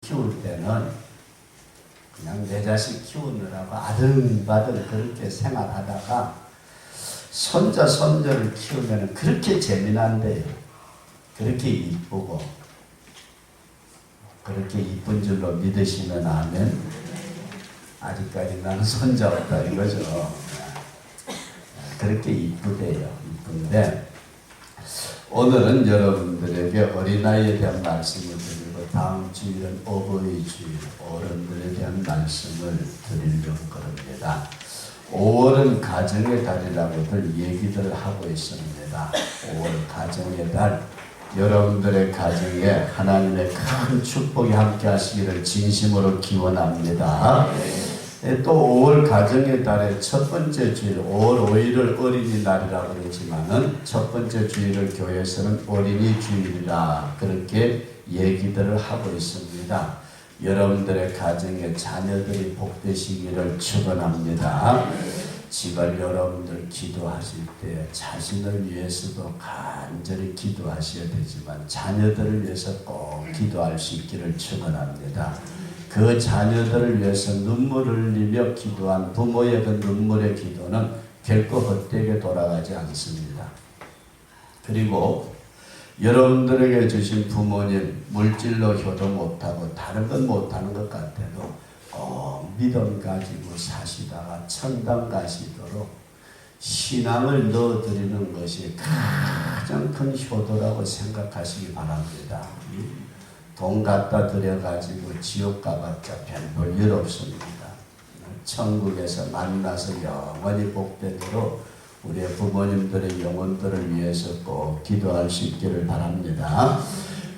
키울 때는 그냥 내 자식 키우느라고 아등바등 그렇게 생활하다가 손자, 손녀를 키우면 그렇게 재미난데요. 그렇게 이쁘고 그렇게 이쁜 줄로 믿으시면 아멘. 아직까지 나는 손자 없다 이거죠. 그렇게 이쁘대요. 이쁜데 오늘은 여러분들에게 어린아이에 대한 말씀을 드리고 다음 주일은 어버이 주일, 어른들에 대한 말씀을 드리려고 그럽니다. 5월은 가정의 달이라고들 얘기들을 하고 있습니다. 5월 가정의 달, 여러분들의 가정에 하나님의 큰 축복이 함께 하시기를 진심으로 기원합니다. 또 5월 가정의 달의 첫 번째 주일, 5월 5일을 어린이날이라고 그러지만은 첫 번째 주일을 교회에서는 어린이 주일이라 그렇게 얘기들을 하고 있습니다. 여러분들의 가정에 자녀들이 복되시기를 축원합니다. 지발 여러분들 기도하실 때 자신을 위해서도 간절히 기도하셔야 되지만 자녀들을 위해서 꼭 기도할 수 있기를 축원합니다. 그 자녀들을 위해서 눈물을 흘리며 기도한 부모의 그 눈물의 기도는 결코 헛되게 돌아가지 않습니다. 그리고 여러분들에게 주신 부모님 물질로 효도 못하고 다른 건 못하는 것 같아도 꼭 믿음 가지고 사시다가 천당 가시도록 신앙을 넣어드리는 것이 가장 큰 효도라고 생각하시기 바랍니다. 돈 갖다 들여가지고 지옥 가봤자 별 볼 일 없습니다. 천국에서 만나서 영원히 복되도록 우리의 부모님들의 영혼들을 위해서 꼭 기도할 수 있기를 바랍니다.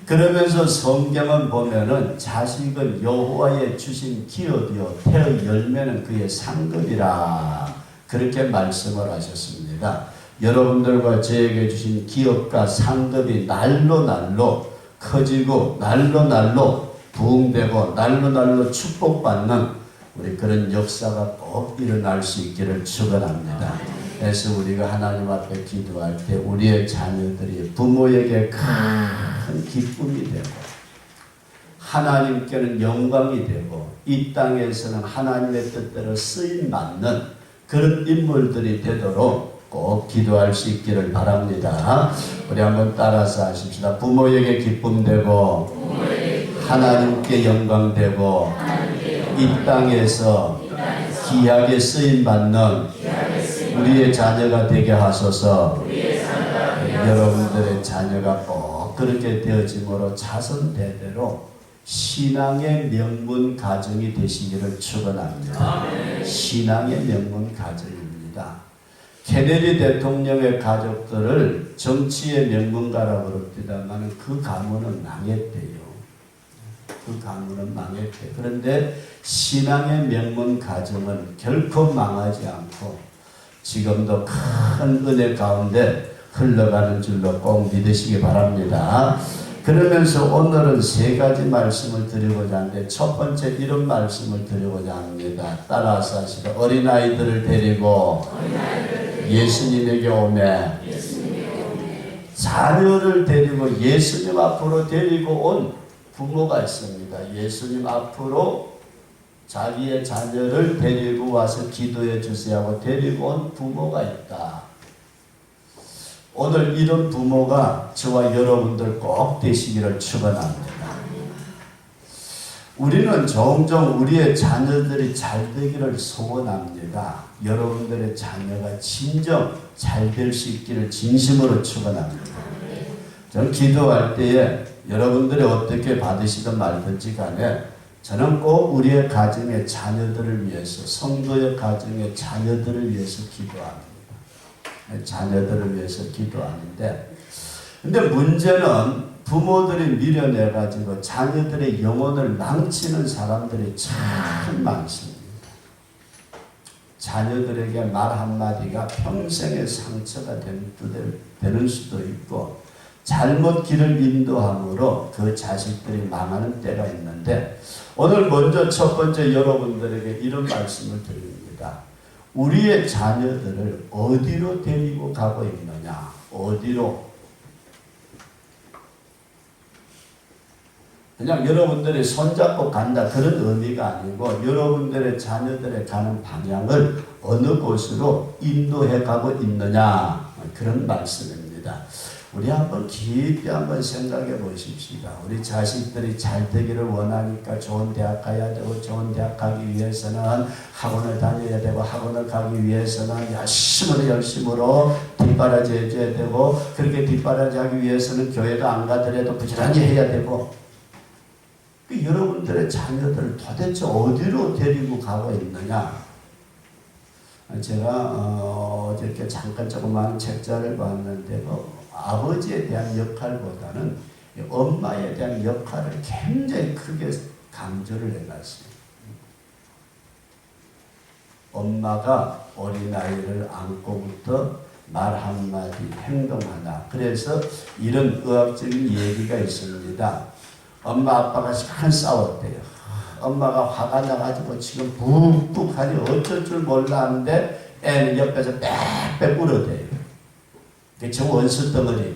그러면서 성경은 보면은 자식은 여호와의 주신 기업이요 태의 열매는 그의 상급이라 그렇게 말씀을 하셨습니다. 여러분들과 저에게 주신 기업과 상급이 날로 커지고 날로 부흥되고 날로 축복받는 우리 그런 역사가 꼭 일어날 수 있기를 축원합니다. 그래서 우리가 하나님 앞에 기도할 때 우리의 자녀들이 부모에게 큰 기쁨이 되고 하나님께는 영광이 되고 이 땅에서는 하나님의 뜻대로 쓰임받는 그런 인물들이 되도록 꼭 기도할 수 있기를 바랍니다. 우리 한번 따라서 하십시다. 부모에게 기쁨 되고 하나님께 영광 되고 이 땅에서 귀하게 쓰임받는 우리의 자녀가 되게 하소서. 여러분들의 자녀가 꼭 그렇게 되어짐으로 자손 대대로 신앙의 명문 가정이 되시기를 축원합니다. 신앙의 명문 가정입니다. 케네디 대통령의 가족들을 정치의 명문가라고 그럽니다만 그 가문은 망했대요. 그 가문은 망했대요. 그런데 신앙의 명문 가정은 결코 망하지 않고 지금도 큰 은혜 가운데 흘러가는 줄로 꼭 믿으시기 바랍니다. 그러면서 오늘은 세 가지 말씀을 드리고자 하는데 첫 번째 이런 말씀을 드리고자 합니다. 따라서 하시다. 어린아이들을 데리고 예수님에게 오매 자녀를 데리고 예수님 앞으로 데리고 온 부모가 있습니다. 예수님 앞으로 자기의 자녀를 데리고 와서 기도해 주세요 하고 데리고 온 부모가 있다. 오늘 이런 부모가 저와 여러분들 꼭 되시기를 축원합니다. 우리는 종종 우리의 자녀들이 잘 되기를 소원합니다. 여러분들의 자녀가 진정 잘 될 수 있기를 진심으로 축원합니다. 저는 기도할 때에 여러분들이 어떻게 받으시든 말든지 간에 저는 꼭 우리의 가정의 자녀들을 위해서 성도의 가정의 자녀들을 위해서 기도합니다. 자녀들을 위해서 기도하는데 근데 문제는 부모들이 밀어내가지고 자녀들의 영혼을 망치는 사람들이 참 많습니다. 자녀들에게 말 한마디가 평생의 상처가 되는 수도 있고 잘못 길을 인도함으로 그 자식들이 망하는 때가 있는데 오늘 먼저 첫 번째 여러분들에게 이런 말씀을 드립니다. 우리의 자녀들을 어디로 데리고 가고 있느냐? 어디로? 그냥 여러분들이 손잡고 간다 그런 의미가 아니고 여러분들의 자녀들의 가는 방향을 어느 곳으로 인도해 가고 있느냐 그런 말씀입니다. 우리 한번 깊이 한번 생각해 보십시다. 우리 자식들이 잘 되기를 원하니까 좋은 대학 가야 되고 좋은 대학 가기 위해서는 학원을 다녀야 되고 학원을 가기 위해서는 열심으로 뒷바라지 해줘야 되고 그렇게 뒷바라지 하기 위해서는 교회도 안 가더라도 부지런히 해야 되고 여러분들의 자녀들을 도대체 어디로 데리고 가고 있느냐? 제가 어저께 잠깐 조그마한 책자를 봤는데 아버지에 대한 역할보다는 엄마에 대한 역할을 굉장히 크게 강조를 해놨어요. 엄마가 어린아이를 안고부터 말 한마디 행동 하나. 그래서 이런 의학적인 얘기가 있습니다. 엄마 아빠가 시간 싸웠대요. 엄마가 화가 나가지고 지금 푹푹하니 어쩔 줄 몰라 하는데 애는 옆에서 빽빽 울어대요. 저 원수 덩어리.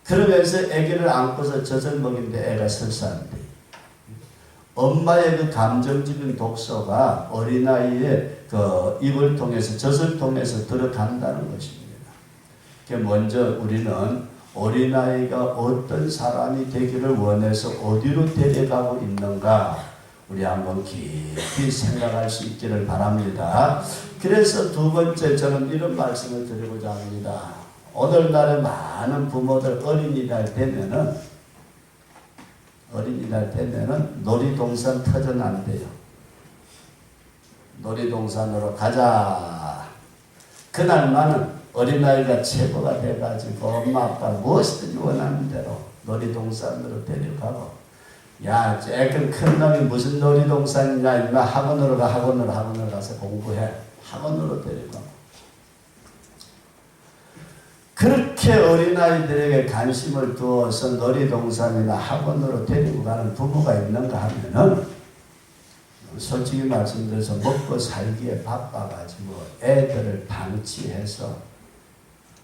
그러면서 아기를 안고서 젖을 먹인데 애가 설사한대. 엄마의 그 감정적인 독소가 어린아이의 그 입을 통해서 젖을 통해서 들어간다는 것입니다. 먼저 우리는 어린아이가 어떤 사람이 되기를 원해서 어디로 데려가고 있는가 우리 한번 깊이 생각할 수 있기를 바랍니다. 그래서 두 번째 저는 이런 말씀을 드리고자 합니다. 오늘날에 많은 부모들 어린이날 되면은 놀이동산 터져난대요. 놀이동산으로 가자. 그날만은 어린아이가 최고가 돼가지고 엄마 아빠 무엇이든지 원하는 대로 놀이동산으로 데려가고 야, 쬐끔 큰 놈이 무슨 놀이동산이냐 임마 학원으로 가서 공부해. 학원으로 데려가고 그렇게 어린아이들에게 관심을 두어서 놀이동산이나 학원으로 데리고 가는 부모가 있는가 하면은 솔직히 말씀드려서 먹고 살기에 바빠가지고 애들을 방치해서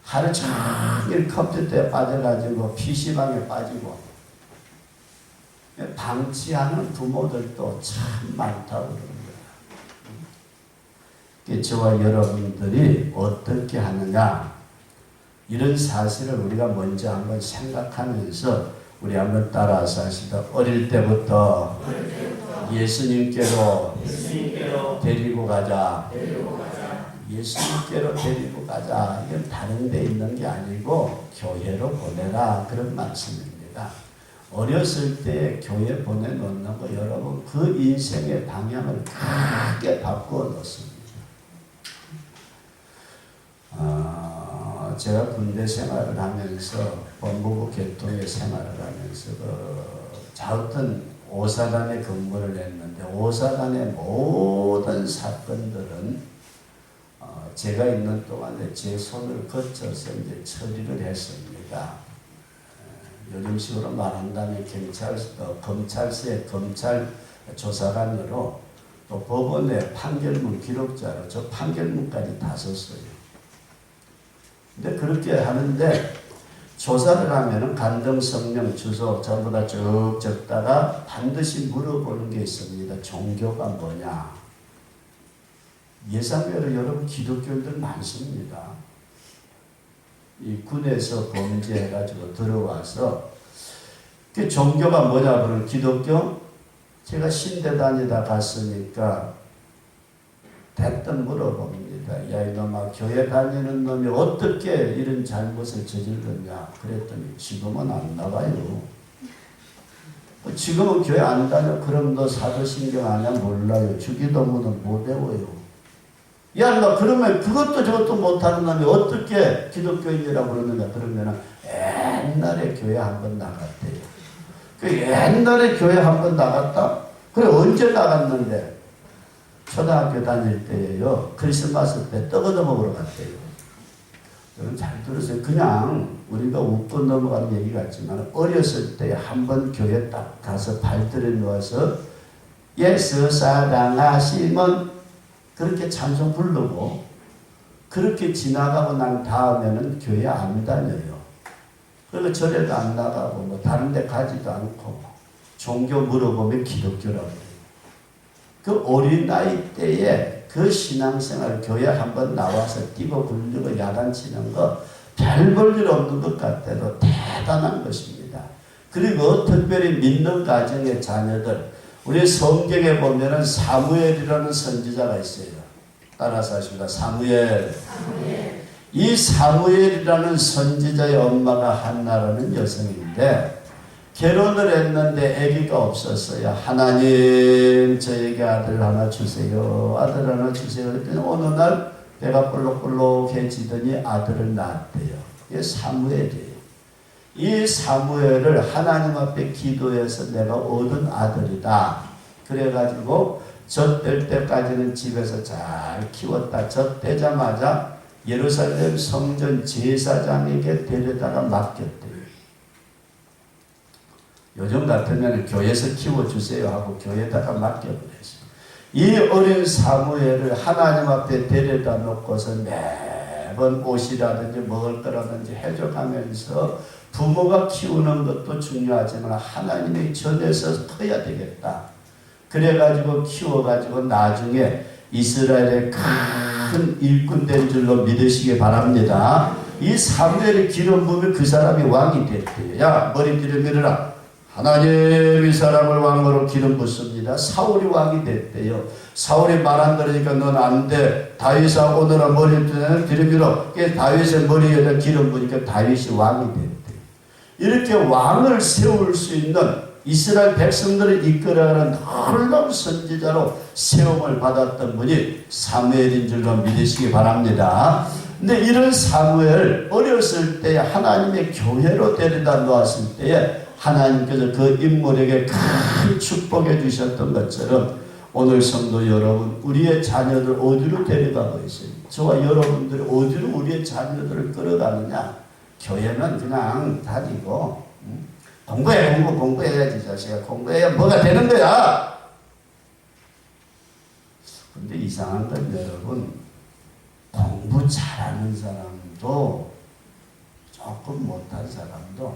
하루 종일 컴퓨터에 빠져가지고 PC방에 빠지고 방치하는 부모들도 참 많다고 그럽니다. 저와 여러분들이 어떻게 하느냐 이런 사실을 우리가 먼저 한번 생각하면서 우리 한번 따라서 하시다. 어릴 때부터 예수님께로 데리고 가자. 예수님께로 데리고 가자. 이건 다른 데 있는 게 아니고 교회로 보내라. 그런 말씀입니다. 어렸을 때 교회 보내놓는 거 여러분 그 인생의 방향을 크게 바꾸어 놓습니다. 제가 군대 생활을 하면서 법무부 개통의 생활을 하면서 어떤 오사단에 근무를 했는데 오사단의 모든 사건들은 제가 있는 동안에 제 손을 거쳐서 이제 처리를 했습니다. 요즘식으로 말한다면 검찰서의 검찰 조사관으로 또 법원의 판결문 기록자로 저 판결문까지 다 썼어요. 근데 그렇게 하는데 조사를 하면은 간등, 성명, 주소 전부 다 쭉 적다가 반드시 물어보는 게 있습니다. 종교가 뭐냐? 예상외로 여러분 기독교인들 많습니다. 이 군에서 범죄해가지고 들어와서 그 종교가 뭐냐 그러면 기독교? 제가 신대 다니다 갔으니까 대뜸 물어봅니다. 야 이놈아 교회 다니는 놈이 어떻게 이런 잘못을 저질렀냐 그랬더니 지금은 안 나가요. 지금은 교회 안 다녀. 그럼 너 사도신경 아냐? 몰라요. 주기도문은 못 외워요. 야 너 그러면 그것도 저것도 못하는 놈이 어떻게 기독교인이라고 그러느냐 그러면은 옛날에 교회 한번 나갔대요. 그 옛날에 교회 한번 나갔다? 그래 언제 나갔는데? 초등학교 다닐 때예요. 크리스마스 때 떡 얻어 먹으러 갔대요. 여러분 잘 들으세요. 그냥 우리가 웃고 넘어가는 얘기 같지만 어렸을 때 한번 교회 딱 가서 발들여 놓아서 예수 사랑하시면 그렇게 찬송 부르고 그렇게 지나가고 난 다음에는 교회 안 다녀요. 그리고 절에도 안 나가고 뭐 다른 데 가지도 않고 종교 물어보면 기독교라고 해요. 그 어린 나이 때에 그 신앙생활 교회 한번 나와서 뛰고 굴리고 야단치는 거 별 볼 일 없는 것 같아도 대단한 것입니다. 그리고 특별히 믿는 가정의 자녀들, 우리 성경에 보면은 사무엘이라는 선지자가 있어요. 따라서 하십니다. 사무엘. 이 사무엘이라는 선지자의 엄마가 한나라는 여성인데 결혼을 했는데 아기가 없었어요. 하나님 저에게 아들 하나 주세요. 아들 하나 주세요. 그랬더니 어느 날 배가 볼록볼록해지더니 아들을 낳았대요. 이게 사무엘이에요. 이 사무엘을 하나님 앞에 기도해서 내가 얻은 아들이다. 그래가지고 젖될 때까지는 집에서 잘 키웠다. 젖되자마자 예루살렘 성전 제사장에게 데려다가 맡겼대요. 요즘 같으면 교회에서 키워주세요 하고 교회에다가 맡겨버렸어요. 이 어린 사무엘을 하나님 앞에 데려다 놓고서 매번 옷이라든지 먹을 거라든지 해줘가면서 부모가 키우는 것도 중요하지만 하나님의 전에서 커야 되겠다. 그래가지고 키워가지고 나중에 이스라엘의 큰 일꾼 된 줄로 믿으시기 바랍니다. 이 사무엘의 기름 부으면 그 사람이 왕이 됐대요. 야 머리 뒤로 밀어라. 하나님 이 사람을 왕으로 기름 붓습니다. 사울이 왕이 됐대요. 사울이 말 안 들으니까 넌 안 돼. 다윗아 오늘은 머리 뒤로 밀어. 다윗의 머리에다 기름 부으니까 다윗이 왕이 됐대요. 이렇게 왕을 세울 수 있는 이스라엘 백성들을 이끌어가는 놀라운 선지자로 세움을 받았던 분이 사무엘인 줄로 믿으시기 바랍니다. 근데 이런 사무엘 어렸을 때 하나님의 교회로 데려다 놓았을 때에 하나님께서 그 인물에게 큰 축복해 주셨던 것처럼 오늘 성도 여러분 우리의 자녀들 어디로 데려가고 있어요? 저와 여러분들이 어디로 우리의 자녀들을 끌어가느냐? 교회는 그냥 다니고 공부해야지 자식아. 공부해야 뭐가 되는 거야. 근데 이상한 건 여러분 공부 잘하는 사람도 조금 못한 사람도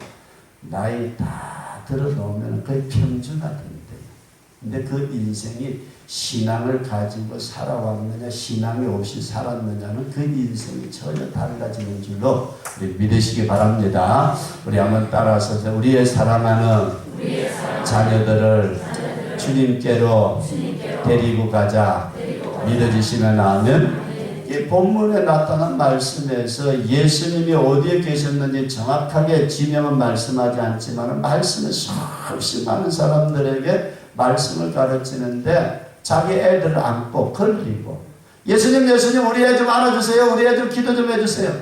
나이 다 들어놓으면 거의 평준화 된대요. 근데 그 인생이 신앙을 가지고 살아왔느냐 신앙이 없이 살았느냐는 그 인생이 전혀 달라지는 줄로 우리 믿으시기 바랍니다. 우리 한번 따라서 우리의 사랑하는 자녀들을 주님께로 데리고 가자. 믿어주시면 아멘. 이 본문에 나타난 말씀에서 예수님이 어디에 계셨는지 정확하게 지명은 말씀하지 않지만 말씀에 수없이 많은 사람들에게 말씀을 가르치는데 자기 애들을 안고 걸리고 예수님 우리 애 좀 안아주세요. 우리 애 좀 기도 좀 해주세요.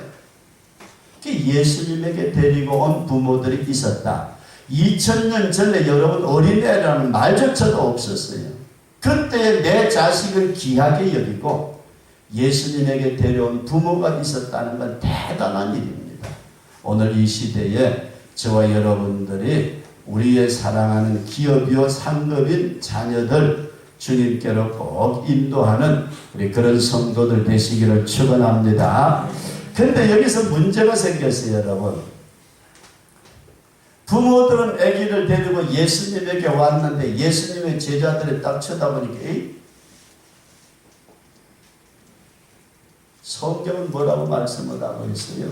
예수님에게 데리고 온 부모들이 있었다. 2000년 전에 여러분 어린애라는 말조차도 없었어요. 그때 내 자식을 귀하게 여기고 예수님에게 데려온 부모가 있었다는 건 대단한 일입니다. 오늘 이 시대에 저와 여러분들이 우리의 사랑하는 기업이요 상급인 자녀들 주님께로 꼭 인도하는 우리 그런 성도들 되시기를 축원합니다. 그런데 여기서 문제가 생겼어요, 여러분. 부모들은 아기를 데리고 예수님에게 왔는데 예수님의 제자들이 딱 쳐다보니까 성경은 뭐라고 말씀을 하고 있어요?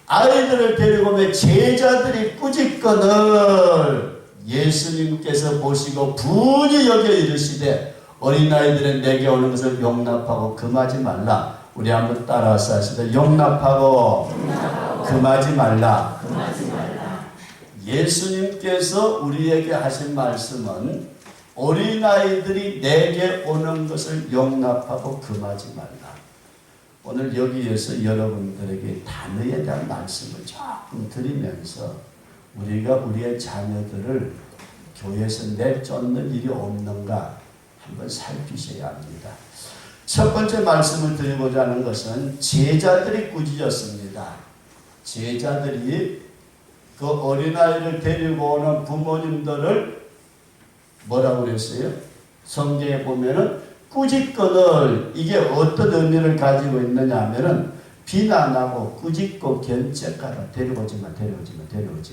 아이들을 데리고 오면 제자들이 꾸짖거늘 예수님께서 보시고 분이 여겨 이르시되 어린아이들은 내게 오는 것을 용납하고 금하지 말라. 우리 한번 따라서 하시다. 용납하고 금하지 말라. 예수님께서 우리에게 하신 말씀은 어린아이들이 내게 오는 것을 용납하고 금하지 말라. 오늘 여기에서 여러분들에게 단어에 대한 말씀을 조금 드리면서 우리가 우리의 자녀들을 교회에서 내쫓는 일이 없는가 한번 살피셔야 합니다. 첫 번째 말씀을 드리고자 하는 것은 제자들이 꾸짖었습니다. 제자들이 그 어린아이를 데리고 오는 부모님들을 뭐라고 그랬어요? 성경에 보면은 꾸짖거늘 이게 어떤 의미를 가지고 있느냐 하면은 비난하고 꾸짖고 견책하라. 데려오지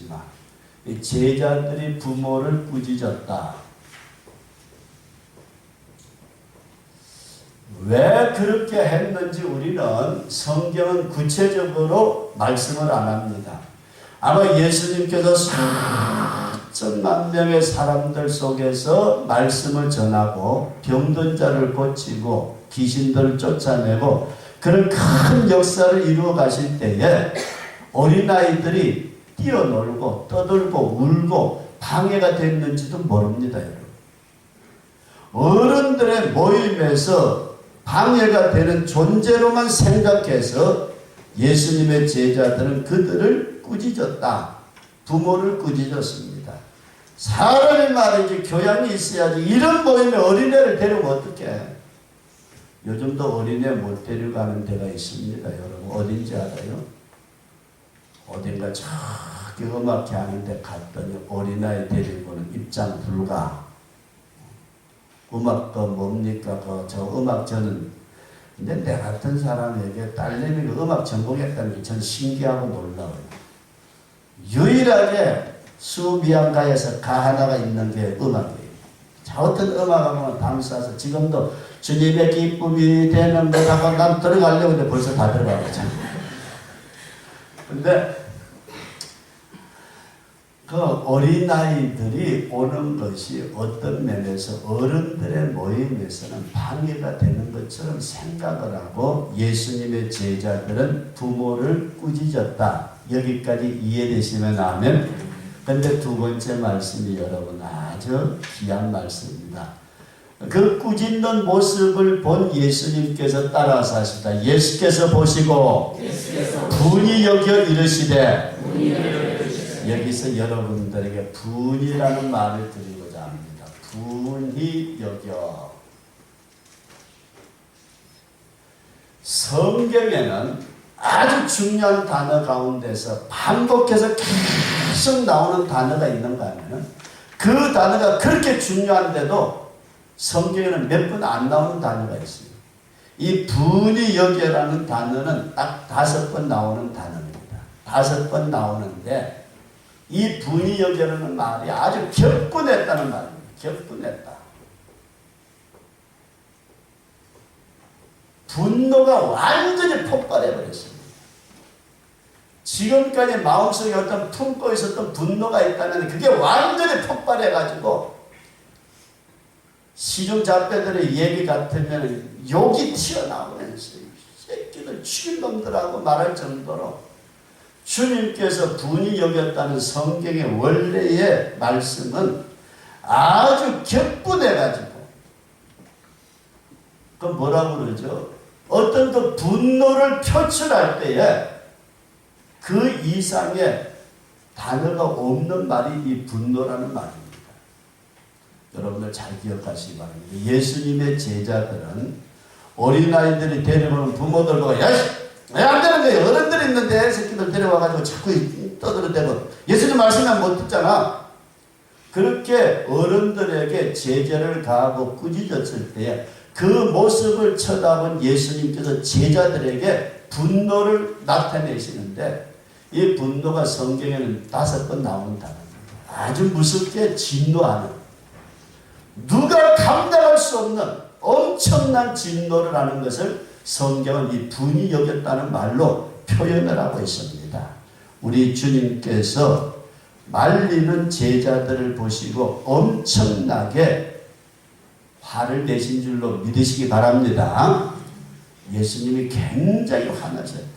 마. 이 제자들이 부모를 꾸짖었다. 왜 그렇게 했는지 우리는 성경은 구체적으로 말씀을 안 합니다. 아마 예수님께서 수천만 명의 사람들 속에서 말씀을 전하고 병든 자를 고치고 귀신들을 쫓아내고 그런 큰 역사를 이루어 가실 때에 어린아이들이 뛰어놀고 떠들고 울고 방해가 됐는지도 모릅니다. 여러분. 어른들의 모임에서 방해가 되는 존재로만 생각해서 예수님의 제자들은 그들을 꾸짖었다. 부모를 꾸짖었습니다. 사람이 말이지 교양이 있어야지. 이런 모임에 어린애를 데리고 어떡해. 요즘도 어린애 못 데려가는 데가 있습니다. 여러분 어딘지 알아요? 어딘가 저기 음악회 하는데 갔더니 어린아이 데리고는 입장 불가. 음악도 뭡니까? 저 음악 저는 근데 내 같은 사람에게 딸내미 음악 전공했다는 게 전 신기하고 놀라워요. 유일하게 수비안가에서 가 하나가 있는 게 음악이에요. 자, 어떤 음악하고는 감싸서 지금도 주님의 기쁨이 되는 것하고 난 들어가려고 근데 벌써 다 들어가거든. 근데 그 어린아이들이 오는 것이 어떤 면에서 어른들의 모임에서는 방해가 되는 것처럼 생각을 하고 예수님의 제자들은 부모를 꾸짖었다. 여기까지 이해되시면 아멘. 근데 두 번째 말씀이 여러분 아주 귀한 말씀입니다. 그 꾸짖는 모습을 본 예수님께서 따라서 하시다. 예수께서 보시고 분이 여겨 이르시되 여기서 여러분들에게 분이라는 말을 드리고자 합니다. 분이 여겨. 성경에는 아주 중요한 단어 가운데서 반복해서 계속 나오는 단어가 있는가 하면 그 단어가 그렇게 중요한데도 성경에는 몇 번 안 나오는 단어가 있습니다. 이 분이 여겨라는 단어는 딱 5번 나오는 단어입니다. 5번 나오는데 이 분이 여겨라는 말이 아주 격분했다는 말입니다. 격분했다. 분노가 완전히 폭발해버렸습니다. 지금까지 마음속에 어떤 품고 있었던 분노가 있다면 그게 완전히 폭발해가지고 시중잡배들의 얘기 같으면 욕이 튀어나오면서 새끼들 죽인 놈들하고 말할 정도로 주님께서 분이 여겼다는 성경의 원래의 말씀은 아주 격분해가지고 그 뭐라고 그러죠? 어떤 그 분노를 표출할 때에 그 이상의 단어가 없는 말이 이 분노라는 말입니다. 여러분들 잘 기억하시기 바랍니다. 예수님의 제자들은 어린아이들이 데려오는 부모들 보고 안 되는 거예요. 어른들이 있는데 새끼들 데려와가지고 자꾸 떠들어대고 예수님 말씀은 못 듣잖아. 그렇게 어른들에게 제재를 가하고 꾸짖었을 때 그 모습을 쳐다본 예수님께서 제자들에게 분노를 나타내시는데 이 분노가 성경에는 5번 나오는 단어입니다. 아주 무섭게 진노하는 누가 감당할 수 없는 엄청난 진노를 하는 것을 성경은 이 분이 여겼다는 말로 표현을 하고 있습니다. 우리 주님께서 말리는 제자들을 보시고 엄청나게 화를 내신 줄로 믿으시기 바랍니다. 예수님이 굉장히 화나셨습니다.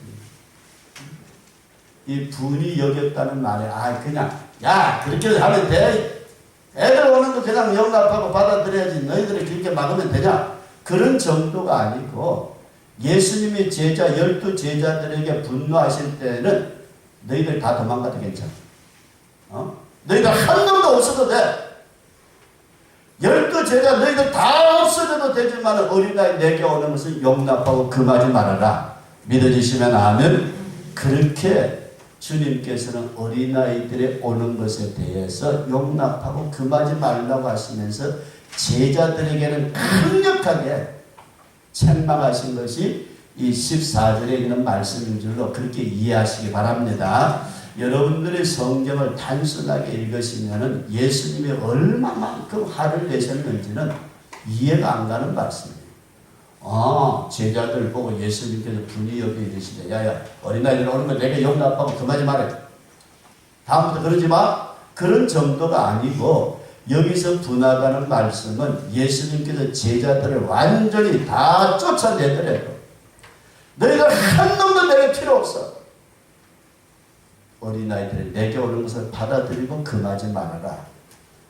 이 분이 여겼다는 말에 그냥 그렇게 하면 돼. 애들 오는 거 그냥 용납하고 받아들여야지. 너희들이 그렇게 막으면 되냐? 그런 정도가 아니고 예수님이 12 제자들에게 분노하실 때는 너희들 다 도망가도 괜찮아. 너희들 한 놈도 없어도 돼. 12 제자 너희들 다 없어져도 되지만 어린아이 내게 오는 것은 용납하고 금하지 말아라. 믿어주시면 아멘. 그렇게 주님께서는 어린아이들이 오는 것에 대해서 용납하고 금하지 말라고 하시면서 제자들에게는 강력하게 책망하신 것이 이 14절에 있는 말씀인 줄로 그렇게 이해하시기 바랍니다. 여러분들의 성경을 단순하게 읽으시면 예수님이 얼마만큼 화를 내셨는지는 이해가 안 가는 말씀이에요. 제자들 보고 예수님께서 분이 여기 이르시되 야야 어린아이들 오는 거 내가 용납하고 그만이 말해. 다음부터 그러지 마. 그런 정도가 아니고 여기서 분하다는 말씀은 예수님께서 제자들을 완전히 다 쫓아내더라도 너희가 한 놈도 내게 필요 없어. 어린아이들이 내게 오는 것을 받아들이고 금하지 말아라.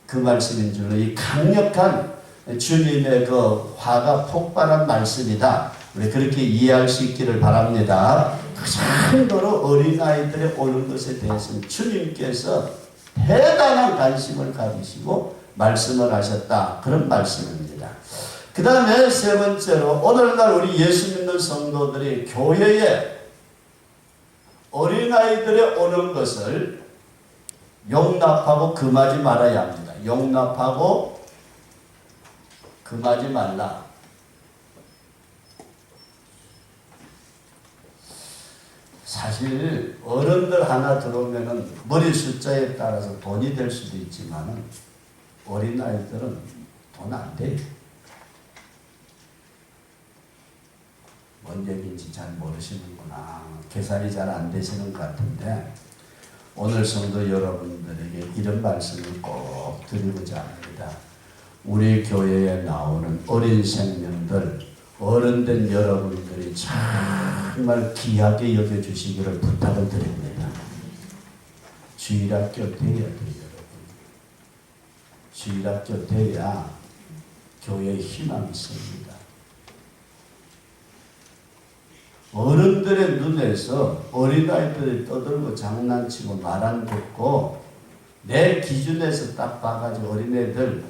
그 말씀인 줄로 이 강력한 주님의 그 화가 폭발한 말씀이다. 우리 그렇게 이해할 수 있기를 바랍니다. 그 정도로 어린아이들의 오는 것에 대해서는 주님께서 대단한 관심을 가지시고 말씀을 하셨다. 그런 말씀입니다. 그 다음에 세 번째로 오늘날 우리 예수 믿는 성도들이 교회에 어린아이들의 오는 것을 용납하고 금하지 말아야 합니다. 용납하고 금하지 말라. 사실 어른들 하나 들어오면은 머리 숫자에 따라서 돈이 될 수도 있지만 어린아이들은 돈 안 돼요. 뭔 얘기인지 잘 모르시는구나. 계산이 잘 안 되시는 것 같은데 오늘 성도 여러분들에게 이런 말씀을 꼭 드리고자 합니다. 우리 교회에 나오는 어린 생명들, 어른된 여러분들이 정말 귀하게 여겨주시기를 부탁을 드립니다. 주일학교 돼야 돼요, 여러분. 주일학교 돼야 교회에 희망이 있습니다. 어른들의 눈에서 어린아이들이 떠들고 장난치고 말 안 듣고 내 기준에서 딱 봐가지고 어린애들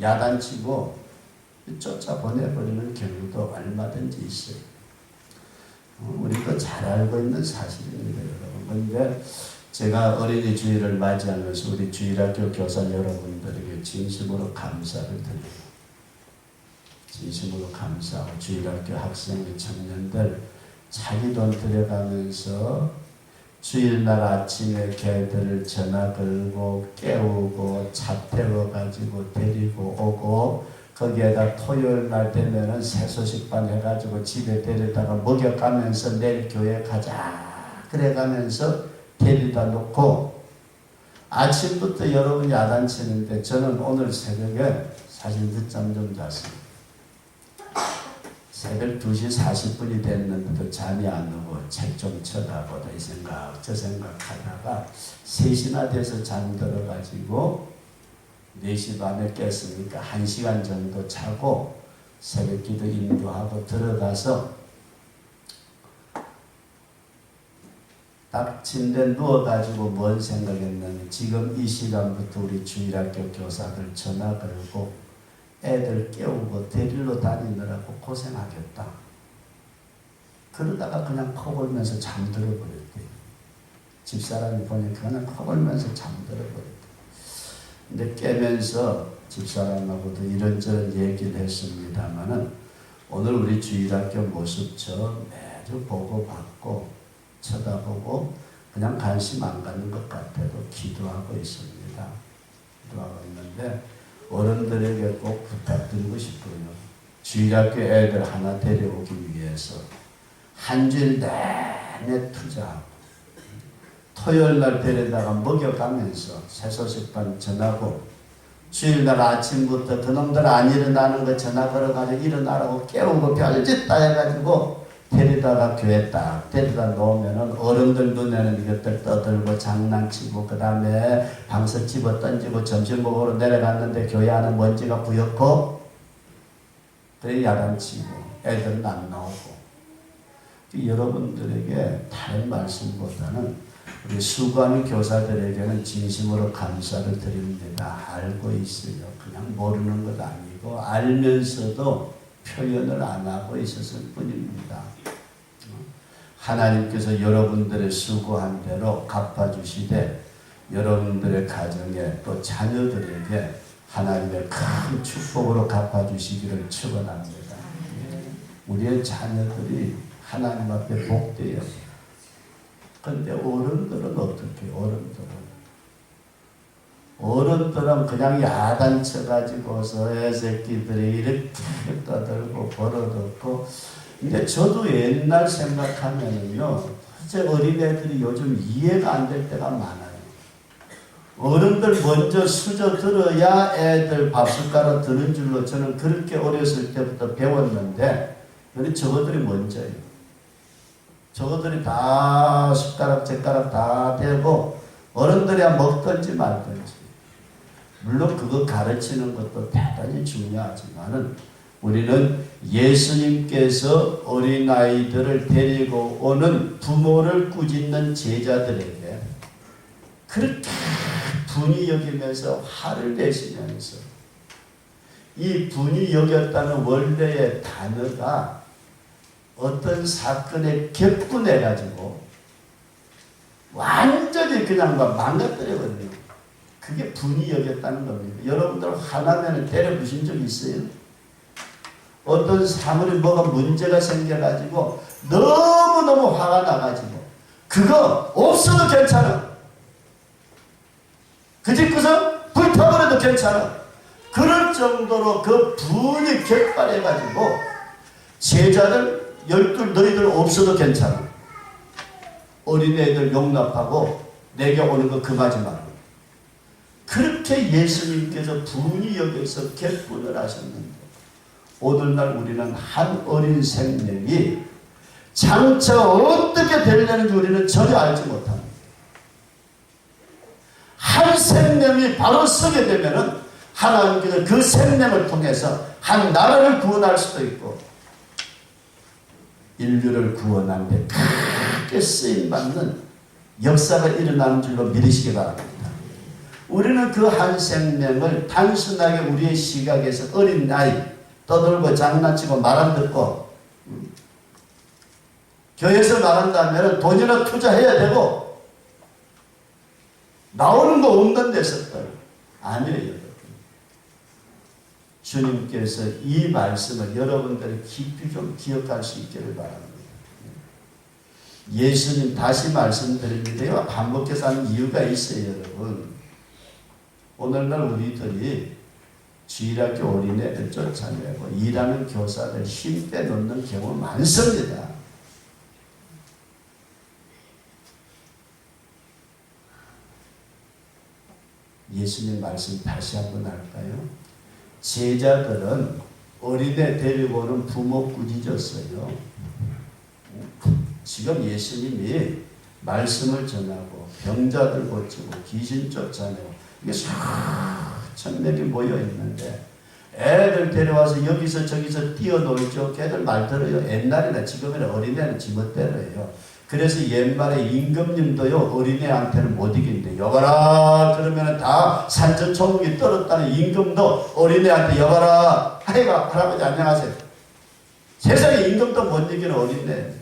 야단치고 쫓아보내버리는 경우도 얼마든지 있어요. 우리도 잘 알고 있는 사실입니다, 여러분. 그런데 제가 어린이 주일을 맞이하면서 우리 주일학교 교사 여러분들에게 진심으로 감사를 드려요. 진심으로 감사하고 주일학교 학생의 청년들 자기 돈 들여가면서 주일날 아침에 걔들을 전화 걸고 깨우고 차 태워가지고 데리고 오고 거기에다 토요일날 되면은 새소식반 해가지고 집에 데려다가 먹여가면서 내일 교회 가자 그래가면서 데려다 놓고 아침부터 여러분 야단치는데 저는 오늘 새벽에 사실 늦잠 좀 잤습니다. 새벽 2시 40분이 됐는데도 잠이 안 오고 책 좀 쳐다보다 이 생각 저 생각하다가 3시나 돼서 잠들어가지고 4시 반에 깼으니까 1시간 정도 자고 새벽 기도 인도하고 들어가서 딱 침대에 누워가지고 뭔 생각했냐면 지금 이 시간부터 우리 주일학교 교사들 전화 걸고 애들 깨우고 데리러 다니느라고 고생하겠다. 그러다가 그냥 커걸면서 잠들어 버렸대요. 집사람이 보니까 그냥 커걸면서 잠들어 버렸대요. 근데 깨면서 집사람하고도 이런저런 얘기를 했습니다마는 오늘 우리 주일학교 모습처럼 매주 보고받고 쳐다보고 그냥 관심 안 갖는 것 같아도 기도하고 있습니다. 기도하고 있는데 어른들에게 꼭 부탁드리고 싶어요. 주일학교 애들 하나 데려오기 위해서 한 주일 내내 투자하고 토요일날 데려다가 먹여가면서 새소식반 전하고 주일날 아침부터 그놈들 안 일어나는 거 전화 걸어가지고 일어나라고 깨우고 별짓 다 해가지고 데리다가 교회 딱 데리다 놓으면은 어른들 눈에는 이것들 떠들고 장난치고 그 다음에 방석 집어 던지고 점심 먹으러 내려갔는데 교회 안에 먼지가 부였고 그래 야단치고 애들은 안 나오고 여러분들에게 다른 말씀보다는 우리 수고하는 교사들에게는 진심으로 감사를 드립니다. 알고 있어요. 그냥 모르는 것 아니고 알면서도 표현을 안 하고 있었을 뿐입니다. 하나님께서 여러분들의 수고한 대로 갚아주시되 여러분들의 가정에 또 자녀들에게 하나님의 큰 축복으로 갚아주시기를 축원합니다. 우리의 자녀들이 하나님 앞에 복되어야 돼요. 근데 어른들은 어떻게 어른들은 그냥 야단쳐가지고서 애새끼들이 이렇게 떠들고 벌어듣고. 근데 저도 옛날 생각하면은요, 이제 어린애들이 요즘 이해가 안 될 때가 많아요. 어른들 먼저 수저 들어야 애들 밥숟가락 드는 줄로 저는 그렇게 어렸을 때부터 배웠는데, 근데 저거들이 먼저예요. 저거들이 다 숟가락 젓가락 다 대고 어른들이야 먹든지 말든지. 물론 그거 가르치는 것도 대단히 중요하지만은 우리는 예수님께서 어린아이들을 데리고 오는 부모를 꾸짖는 제자들에게 그렇게 분이 여기면서 화를 내시면서, 이 분이 여겼다는 원래의 단어가 어떤 사건에 격분해가지고 완전히 그냥 망가뜨려버려요. 그게 분이 여겼다는 겁니다. 여러분들 화나면 때려 부신 적 있어요? 어떤 사물이 뭐가 문제가 생겨가지고 너무너무 화가 나가지고 그거 없어도 괜찮아. 그 집구석 불타버려도 괜찮아. 그럴 정도로 그 분이 격발해가지고 제자들 12 너희들 없어도 괜찮아. 어린애들 용납하고 내게 오는 거 금하지 마라. 그렇게 예수님께서 분이 여기서 격분을 하셨는데, 오늘날 우리는 한 어린 생명이 장차 어떻게 되려는지 우리는 전혀 알지 못합니다. 한 생명이 바로 서게 되면은 하나님께서 그 생명을 통해서 한 나라를 구원할 수도 있고 인류를 구원하는 데 크게 쓰임받는 역사가 일어나는 줄로 믿으시기 바랍니다. 우리는 그 한 생명을 단순하게 우리의 시각에서 어린 나이 떠들고 장난치고 말 안 듣고 교회에서 말한다면 돈이나 투자해야 되고 나오는 거 없는 데서들 아니에요. 주님께서 이 말씀을 여러분들이 깊이 좀 기억할 수 있기를 바랍니다. 예수님, 다시 말씀드립니다. 반복해서 하는 이유가 있어요, 여러분. 오늘날 우리들이 주일학교 어린애들 쫓아내고 일하는 교사들 힘 빼놓는 경우 많습니다. 예수님 말씀 다시 한번 할까요? 제자들은 어린애 데리고 오는 부모 꾸짖었어요. 지금 예수님이 말씀을 전하고 병자들 고치고 귀신 쫓아내고 이게 수천 명이 모여 있는데 애들 데려와서 여기서 저기서 뛰어놀죠. 걔들 말 들어요. 옛날이나 지금이나 어린애는 지멋대로예요. 그래서 옛말에 임금님도요 어린애한테는 못 이긴대. 여봐라 그러면 다 산전초목이 떨었다는 임금도 어린애한테 여봐라 하이가 할아버지 안녕하세요. 세상에 임금도 못 이기는 어린애.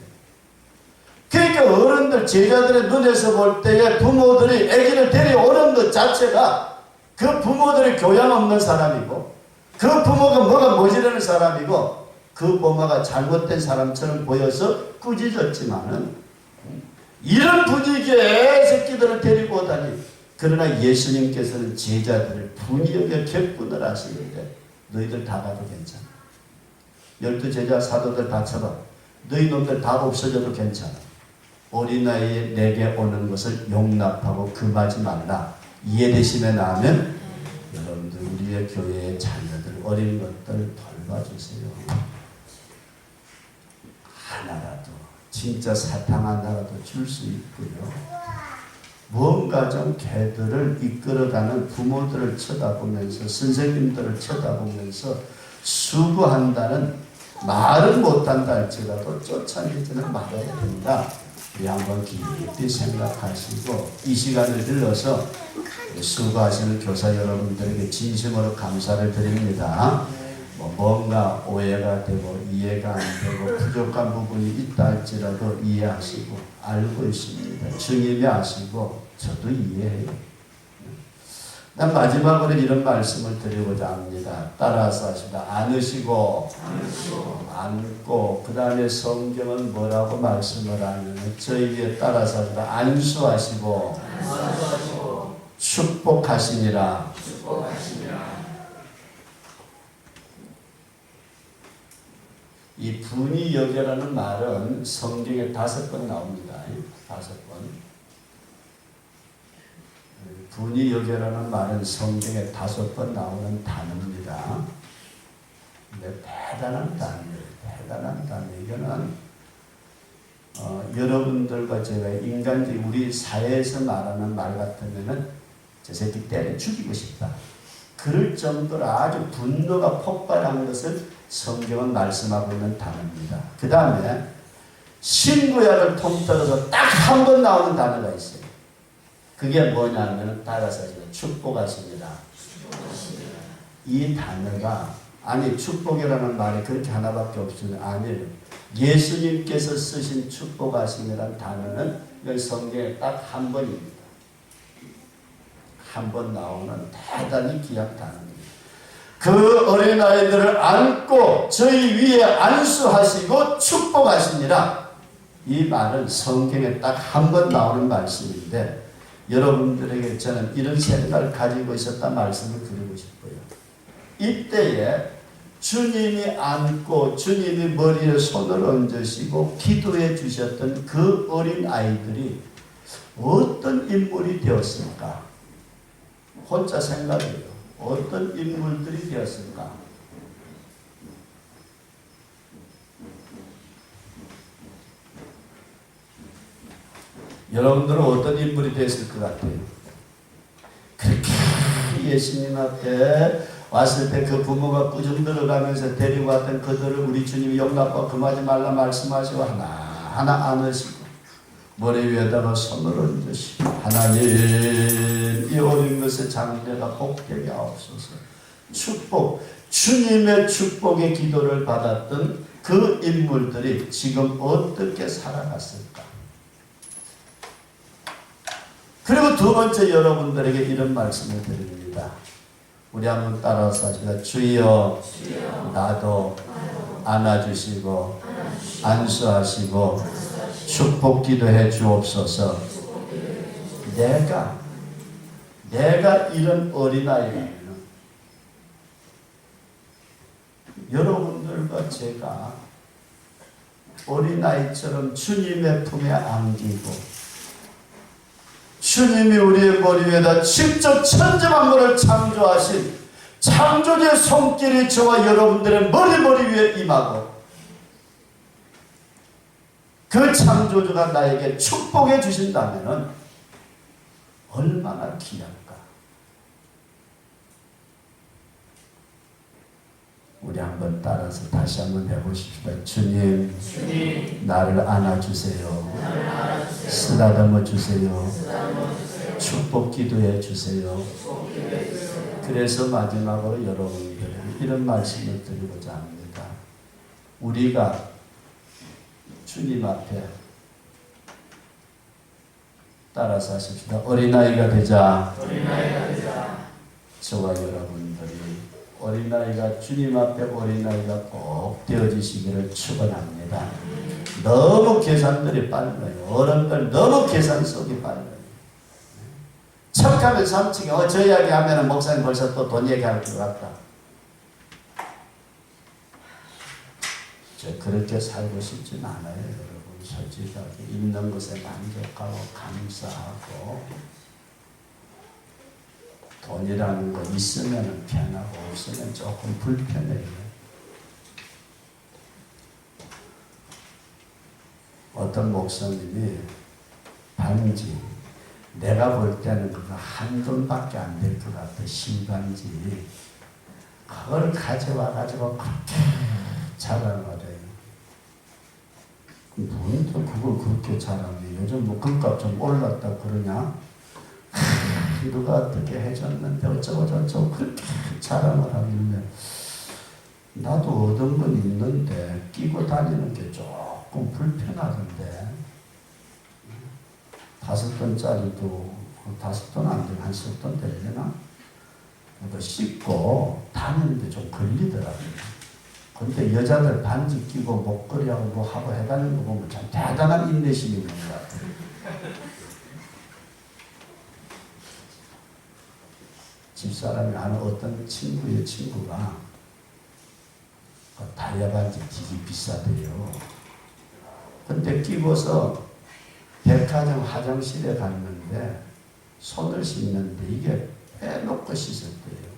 그러니까 어른들 제자들의 눈에서 볼 때에 부모들이 아기를 데려오는 것 자체가 그 부모들이 교양 없는 사람이고 그 부모가 뭐가 모자라는 사람이고 그 부모가 잘못된 사람처럼 보여서 꾸짖었지만은 이런 분위기에 새끼들을 데리고 오다니. 그러나 예수님께서는 제자들을 분위기에 격분을 하시는데 너희들 다 가도 괜찮아. 12 제자 사도들 다 쳐봐. 너희 놈들 다 없어져도 괜찮아. 어린아이에 내게 오는 것을 용납하고 금하지 말라. 이해되시면 하면 여러분들 우리의 교회의 자녀들 어린 것들 돌봐주세요. 하나라도 진짜 사탕 하나라도 줄 수 있고요. 무언가 좀 걔들을 이끌어가는 부모들을 쳐다보면서 선생님들을 쳐다보면서 수고한다는 말은 못한다 할지라도 쫓아내지는 말아야 된다. 우리 한번 깊이 생각하시고 이 시간을 들러서 수고하시는 교사 여러분들에게 진심으로 감사를 드립니다. 뭔가 오해가 되고 이해가 안 되고 부족한 부분이 있다 할지라도 이해하시고 알고 있습니다. 주님이 아시고 저도 이해해요. 마지막으로 이런 말씀을 드리고자 합니다. 따라서 하십니다. 안으시고 안고 그 다음에 성경은 뭐라고 말씀을 하냐면 저희 위에 따라서 하십니다. 안수하시고 축복하시니라. 이 분이 여겨라는 말은 성경에 5번 나옵니다. 5번. 분이 여겨라는 말은 성경에 5번 나오는 단어입니다. 근데 대단한 단어예요. 대단한 단어. 이거는 여러분들과 제가 인간들이 우리 사회에서 말하는 말 같으면은 저 새끼 때려 죽이고 싶다. 그럴 정도로 아주 분노가 폭발한 것을 성경은 말씀하고 있는 단어입니다. 그 다음에 신구약을 통틀어서 딱 한 번 나오는 단어가 있어요. 그게 뭐냐면 따라서 축복하십니다. 이 단어가 아니 축복이라는 말이 그렇게 하나밖에 없으면 아니에요. 예수님께서 쓰신 축복하심이라는 단어는 이 성경에 딱 한 번입니다. 한 번 나오는 대단히 귀한 단어입니다. 그 어린아이들을 안고 저희 위에 안수하시고 축복하시니라. 이 말은 성경에 딱 한 번 나오는 말씀인데 여러분들에게 저는 이런 생각을 가지고 있었다 말씀을 드리고 싶어요. 이때에 주님이 안고 주님이 머리에 손을 얹으시고 기도해 주셨던 그 어린 아이들이 어떤 인물이 되었을까? 혼자 생각해요. 어떤 인물들이 되었을까? 여러분들은 어떤 인물이 됐을 것 같아요? 그렇게 예수님 앞에 왔을 때 그 부모가 꾸중 들어가면서 데리고 왔던 그들을 우리 주님이 용납하고 금하지 말라 말씀하시고 하나하나 안으시고 머리 위에다가 손을 얹으시고 하나님 이 어린 것의 장래가 복되게 하옵소서. 축복, 주님의 축복의 기도를 받았던 그 인물들이 지금 어떻게 살아갔을까? 그리고 두 번째 여러분들에게 이런 말씀을 드립니다. 우리 한번 따라서 하십니다. 주여 나도 안아주시고 안수하시고 축복 기도해 주옵소서. 내가 이런 어린아이라면 여러분들과 제가 어린아이처럼 주님의 품에 안기고 주님이 우리의 머리 위에다 직접 천지만물을 창조하신 창조주의 손길이 저와 여러분들의 머리 위에 임하고 그 창조주가 나에게 축복해 주신다면 얼마나 귀할까? 우리 한번 따라서 다시 한번 해보십시다. 주님, 나를 안아주세요. 쓰다듬어 주세요. 축복 기도해 주세요. 그래서 마지막으로 여러분들에게 이런 말씀을 드리고자 합니다. 우리가 주님 앞에 따라서 하십시다. 어린아이가 되자. 저와 여러분들이 어린아이가 주님 앞에 어린아이가 꼭 되어지시기를 축원합니다. 너무 계산들이 빨라요. 어른들 너무 계산 속이 빨라요. 척하면 삼치기 저 이야기 하면 목사님 벌써 또 돈 얘기할 것 같다. 저 그렇게 살고 싶진 않아요. 여러분 솔직하게 있는 것에 만족하고 감사하고 돈이라는 거 있으면 편하고 없으면 조금 불편해요. 어떤 목사님이 반지 내가 볼 때는 그거 한 돈밖에 안 될 것 같아. 신반지 그걸 가져와 가지고 그렇게 자랑하래요. 누구도 그걸 그렇게 자랑해. 요즘 뭐 금값 좀 올랐다 그러냐? 누가 어떻게 해줬는데 어쩌고 저쩌고 그렇게 자랑을 하길래 나도 얻은 건 있는데 끼고 다니는 게 조금 불편하던데 5돈짜리도 5돈 안 되면 한 10돈 되려나? 그거 씻고 다니는데 좀 걸리더라고요. 근데 여자들 반지 끼고 목걸이하고 뭐 하고 해다니는 거 보면 참 대단한 인내심이 있는 것 같아요. 집사람이 아는 어떤 친구의 친구가 다이아 반지 되게 비싸대요. 근데 끼고서 백화점 화장실에 갔는데 손을 씻는데 이게 빼놓고 씻었대요.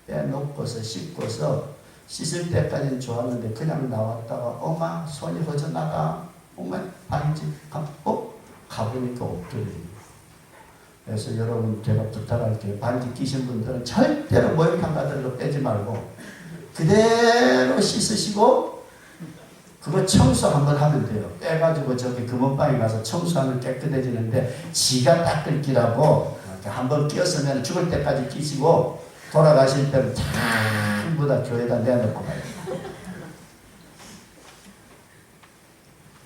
빼놓고서 씻고서 씻을 때까지는 좋았는데 그냥 나왔다가 엄마 손이 허전하다. 엄마 반지 가보니까 없더래요. 그래서 여러분 제가 부탁할게요. 반지 끼신 분들은 절대로 목욕탕 가들로 빼지 말고 그대로 씻으시고 그거 청소 한번 하면 돼요. 빼가지고 저기 금은방에 가서 청소하면 깨끗해지는데 지가 닦을 끼라고 한번 끼었으면 죽을 때까지 끼시고 돌아가실 때는 전부 다 교회에다 내놓고 가요.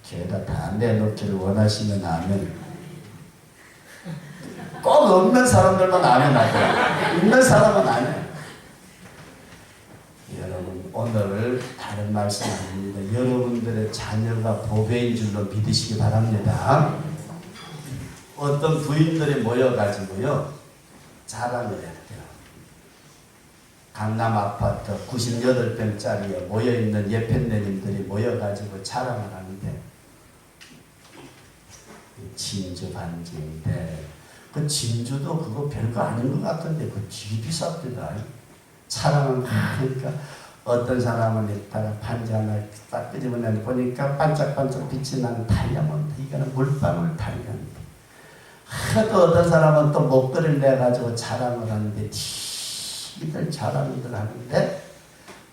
교회에다 다 내놓기를 원하시면 아멘. 꼭 없는 사람들만 아멘 하더라. 있는 사람은 아멘. 여러분 오늘 다른 말씀 아닙니다. 여러분들의 자녀가 보배인 줄로 믿으시기 바랍니다. 어떤 부인들이 모여가지고요 자랑을 했대요. 강남 아파트 98평짜리에 모여있는 예편네님들이 모여가지고 자랑을 하는데 진주 반지인데 그 진주도 그거 별거 아닌 것 같은데 그 되게 비쌉니다. 자랑을 하니까 어떤 사람은 이따가 반지 하나 딱 끄집어내 보니까 반짝반짝 빛이 나는 다이아몬드. 이거는 물방울 다이아몬드. 하도 어떤 사람은 또 목걸이를 내가지고 자랑을 하는데 이들 자랑들 하는데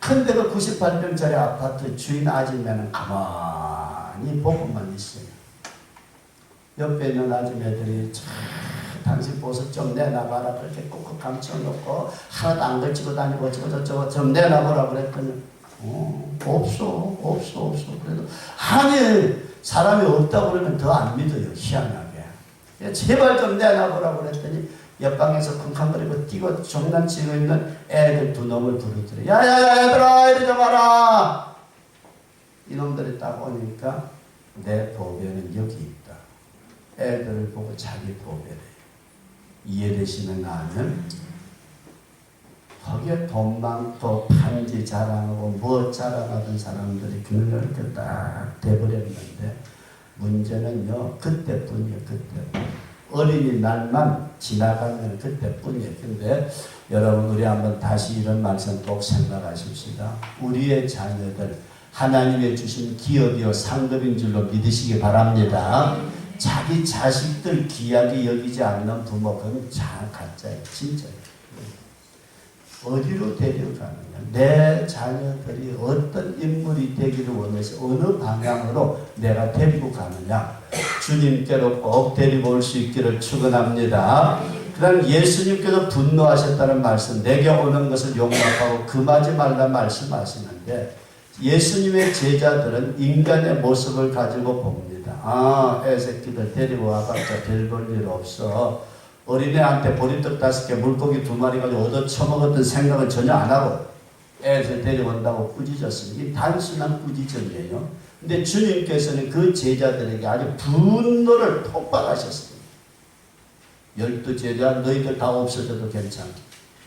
근데 그 98평짜리 아파트 주인 아줌마는 가만히 보고만 있어요. 옆에 있는 아줌마들이 당신 보석 좀 내놔봐라 그렇게 꾹꾹 감춰놓고 하나도 안 걸치고 다니고 저거 좀 내놔보라 그랬더니 없어. 그래도 아니 사람이 없다고 그러면 더 안 믿어요. 희한하게. 제발 좀 내놔보라 그랬더니 옆방에서 쿵쾅거리고 뛰고 장난치고 있는 애들 두 놈을 부르더래. 야야야 얘들아 이리 좀 와라. 이놈들이 딱 오니까 내 보배는 여기 있다. 애들을 보고 자기 보배래. 이해되시는 아멘? 거기에 돈 많고 반지 자랑하고 뭐 자랑하던 사람들이 그걸 이렇게 딱 돼버렸는데 문제는요 그때뿐이에요. 그때 어린이날만 지나가면 그때뿐이에요. 근데 여러분 우리 한번 다시 이런 말씀 꼭 생각하십시다. 우리의 자녀들 하나님의 주신 기업이요 상급인 줄로 믿으시기 바랍니다. 자기 자식들 귀하게 여기지 않는 부모 그건 가짜예요. 진짜예요. 어디로 데려가느냐. 내 자녀들이 어떤 인물이 되기를 원해서 어느 방향으로 내가 데리고 가느냐. 주님께로 꼭 데리고 올 수 있기를 축원합니다. 그 다음 예수님께서 분노하셨다는 말씀 내게 오는 것을 용납하고 금하지 말라 말씀하시는데 예수님의 제자들은 인간의 모습을 가지고 봅니다. 애새끼들 데리고 와봤자 별 볼 일 없어. 어린애한테 보리떡 5개 물고기 2마리 가지고 얻어 처먹었던 생각은 전혀 안 하고 애들 데려온다고 꾸짖었습니다. 이게 단순한 꾸짖음이에요. 근데 주님께서는 그 제자들에게 아주 분노를 폭발하셨습니다. 12제자 너희들 다 없어져도 괜찮아.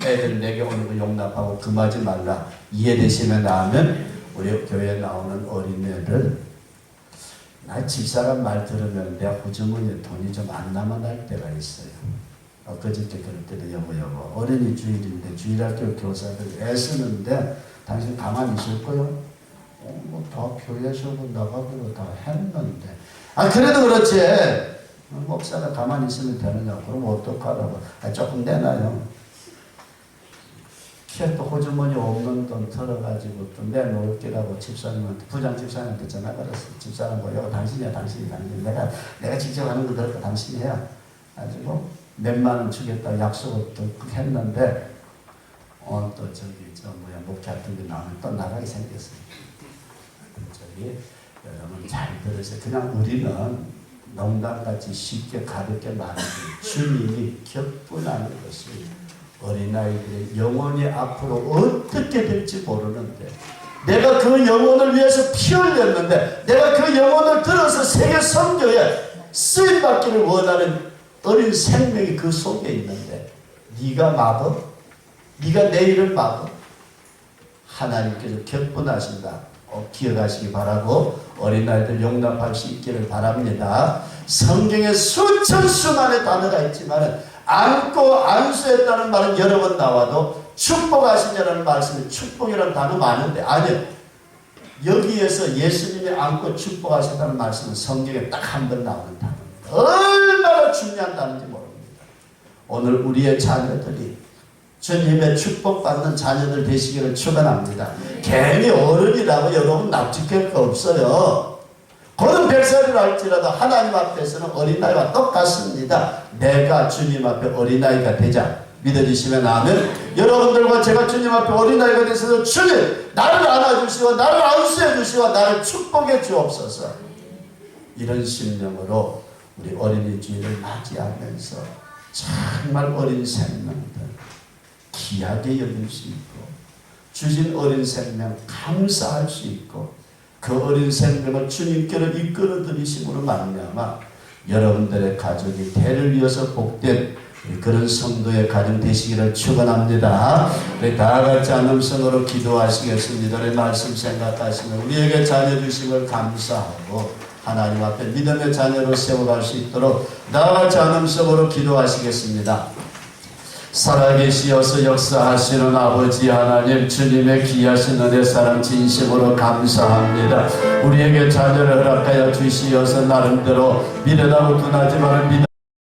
애들 내게 오는 거 용납하고 금하지 말라. 이해되시면 아멘. 우리 교회에 나오는 어린애들 나 집사람 말 들으면 내 호주머니에 돈이 좀 안 남아날 때가 있어요. 그저께 그럴 때도 여보 어린이 주일인데 주일학교 교사들이 애쓰는데 당신 가만히 있을 거요? 다 교회 수업 나가고 다 했는데 그래도 그렇지 목사가 가만히 있으면 되느냐. 그럼 어떡하라고. 조금 내놔요. 또 호주머니 없는 돈 털어가지고 또 내놓을 게라고 집사님한테 부장 집사님한테 전화 걸었어. 집사람 뭐요? 당신이야 당신. 내가 직접 하는 거 그럴까 당신이 해야. 가지고 몇만 원 주겠다고 약속을 또 했는데 또 목회 같은 데 나오면 또 나가게 생겼어요. 여러분 잘 들으세요. 그냥 우리는 농담같이 쉽게 가볍게 말하지 주님이 격분하는 것이 어린아이들의 영혼이 앞으로 어떻게 될지 모르는데 내가 그 영혼을 위해서 피 흘렸는데 내가 그 영혼을 들어서 세계 선교에 쓰임받기를 원하는 어린 생명이 그 속에 있는데 네가 막어? 네가 내일을 막어? 하나님께서 격분하신다. 기억하시기 바라고 어린아이들 용납할 수 있기를 바랍니다. 성경에 수천 수만의 단어가 있지만 안고 안수했다는 말은 여러 번 나와도 축복하시냐는 말씀이 축복이라는 단어 많은데 아니요. 여기에서 예수님이 안고 축복하셨다는 말씀은 성경에 딱 한 번 나오는 단어입니다. 얼마나 중요한 단어인지 모릅니다. 오늘 우리의 자녀들이 주님의 축복받는 자녀들 되시기를 축원합니다. 괜히 어른이라고 여러분 납득할 거 없어요. 그런 100살을 할지라도 하나님 앞에서는 어린아이와 똑같습니다. 내가 주님 앞에 어린아이가 되자. 믿어주시면 아멘. 여러분들과 제가 주님 앞에 어린아이가 되셔서 주님 나를 안아주시고 나를 안수해 주시고 나를 축복해 주옵소서. 이런 심령으로 우리 어린이 주일을 맞이하면서 정말 어린 생명들 귀하게 여길 수 있고 주신 어린 생명 감사할 수 있고 그 어린 생명을 주님께로 이끌어 들이심으로 말미암아 여러분들의 가족이 대를 이어서 복된 그런 성도의 가정 되시기를 축원합니다. 우리 다 같이 한 음성으로 기도하시겠습니다. 우리 말씀 생각하시면 우리에게 자녀 주심을 감사하고 하나님 앞에 믿음의 자녀로 세워갈 수 있도록 다 같이 한 음성으로 기도하시겠습니다. 살아계시어서 역사하시는 아버지 하나님, 주님의 귀하신 은혜 사랑 진심으로 감사합니다. 우리에게 자녀를 허락하여 주시어서 나름대로 미련하고 둔하지만 믿음